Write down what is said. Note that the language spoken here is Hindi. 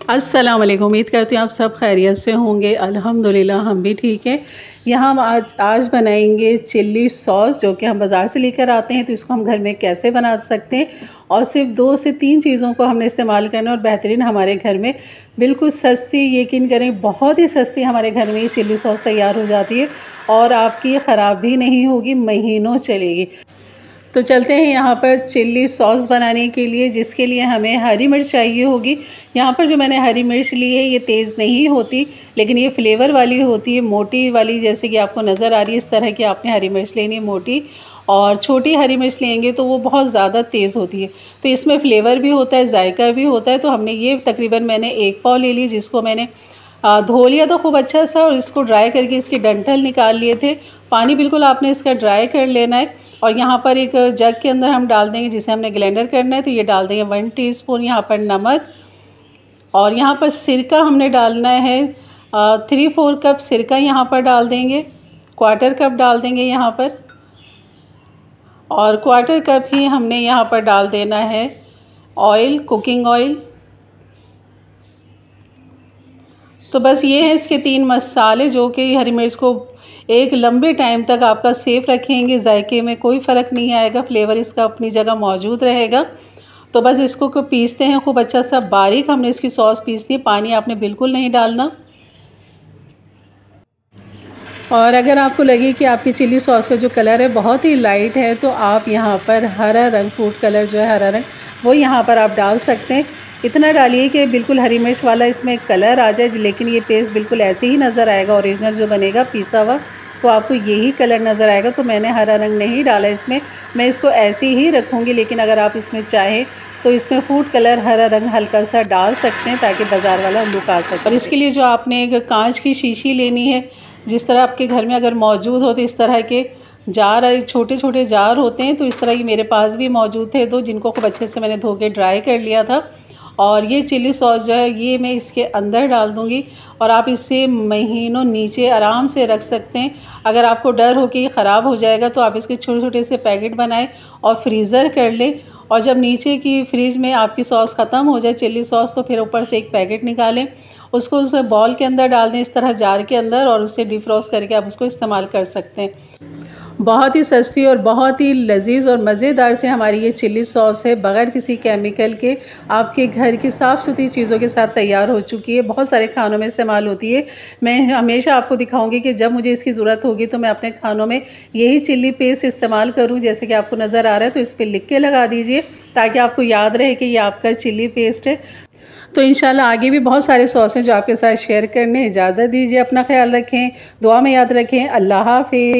अस्सलाम वालेकुम। उम्मीद करती हूँ आप सब खैरियत से होंगे। अल्हम्दुलिल्लाह हम भी ठीक हैं। यहाँ हम आज बनाएंगे चिल्ली सॉस, जो कि हम बाज़ार से लेकर आते हैं। तो इसको हम घर में कैसे बना सकते हैं, और सिर्फ 2 से 3 चीज़ों को हमने इस्तेमाल करना है और बेहतरीन हमारे घर में बिल्कुल सस्ती, यकीन करें बहुत ही सस्ती हमारे घर में ये चिल्ली सॉस तैयार हो जाती है और आपकी ख़राब भी नहीं होगी, महीनों चलेगी। तो चलते हैं यहाँ पर चिल्ली सॉस बनाने के लिए, जिसके लिए हमें हरी मिर्च चाहिए होगी। यहाँ पर जो मैंने हरी मिर्च ली है ये तेज़ नहीं होती, लेकिन ये फ्लेवर वाली होती है, मोटी वाली, जैसे कि आपको नज़र आ रही है। इस तरह की आपने हरी मिर्च लेनी है मोटी, और छोटी हरी मिर्च लेंगे तो वो बहुत ज़्यादा तेज़ होती है। तो इसमें फ्लेवर भी होता है, जायका भी होता है। तो हमने ये तकरीबन मैंने 1 पाव ले ली, जिसको मैंने धो लिया था खूब अच्छा सा, और इसको ड्राई करके इसके डंठल निकाल लिए थे। पानी बिल्कुल आपने इसका ड्राई कर लेना है। और यहाँ पर एक जग के अंदर हम डाल देंगे, जिसे हमने ग्राइंडर करना है। तो ये डाल देंगे 1 टीस्पून यहाँ पर नमक, और यहाँ पर सिरका हमने डालना है 3-4 कप सिरका यहाँ पर डाल देंगे। 1/4 कप डाल देंगे यहाँ पर, और 1/4 कप ही हमने यहाँ पर डाल देना है ऑयल, कुकिंग ऑयल। तो बस ये है इसके 3 मसाले, जो कि हरी मिर्च को एक लंबे टाइम तक आपका सेफ रखेंगे। जायके में कोई फ़र्क नहीं आएगा, फ्लेवर इसका अपनी जगह मौजूद रहेगा। तो बस इसको पीसते हैं खूब अच्छा सा बारीक। हमने इसकी सॉस पीसनी है, पानी आपने बिल्कुल नहीं डालना। और अगर आपको लगे कि आपकी चिल्ली सॉस का जो कलर है बहुत ही लाइट है, तो आप यहाँ पर हरा रंग, फूड कलर जो है हरा रंग, वो यहाँ पर आप डाल सकते हैं। इतना डालिए कि बिल्कुल हरी मिर्च वाला इसमें कलर आ जाए, लेकिन ये पेस्ट बिल्कुल ऐसे ही नज़र आएगा। ओरिजिनल जो बनेगा पीसा हुआ, तो आपको यही कलर नज़र आएगा। तो मैंने हरा रंग नहीं डाला इसमें, मैं इसको ऐसे ही रखूँगी। लेकिन अगर आप इसमें चाहें तो इसमें फूड कलर हरा रंग हल्का सा डाल सकते हैं, ताकि बाज़ार वाला लुक आ सके। और इसके लिए जो आपने एक कांच की शीशी लेनी है, जिस तरह आपके घर में अगर मौजूद हो, तो इस तरह के जार, छोटे छोटे जार होते हैं। तो इस तरह की मेरे पास भी मौजूद थे 2, जिनको खूब अच्छे से मैंने धो के ड्राई कर लिया था। और ये चिल्ली सॉस जो है ये मैं इसके अंदर डाल दूँगी, और आप इसे महीनों नीचे आराम से रख सकते हैं। अगर आपको डर हो कि ये ख़राब हो जाएगा, तो आप इसके छोटे छोटे से पैकेट बनाएं और फ्रीज़र कर लें। और जब नीचे की फ्रिज में आपकी सॉस ख़त्म हो जाए चिल्ली सॉस, तो फिर ऊपर से एक पैकेट निकालें, उसको उस बॉल के अंदर डाल दें, इस तरह जार के अंदर, और उससे डिफ्रॉस्ट करके आप उसको इस्तेमाल कर सकते हैं। बहुत ही सस्ती और बहुत ही लजीज और मज़ेदार से हमारी ये चिल्ली सॉस है, बग़ैर किसी केमिकल के, आपके घर की साफ़ सुथरी चीज़ों के साथ तैयार हो चुकी है। बहुत सारे खानों में इस्तेमाल होती है। मैं हमेशा आपको दिखाऊंगी कि जब मुझे इसकी ज़रूरत होगी तो मैं अपने खानों में यही चिल्ली पेस्ट इस्तेमाल करूँ। जैसे कि आपको नज़र आ रहा है, तो इस पर लिख के लगा दीजिए, ताकि आपको याद रहे कि ये आपका चिल्ली पेस्ट है। तो इंशाल्लाह आगे भी बहुत सारे सॉस हैं जो आपके साथ शेयर करने। इजाज़त दीजिए, अपना ख्याल रखें, दुआ में याद रखें। अल्लाह हाफ़िज़।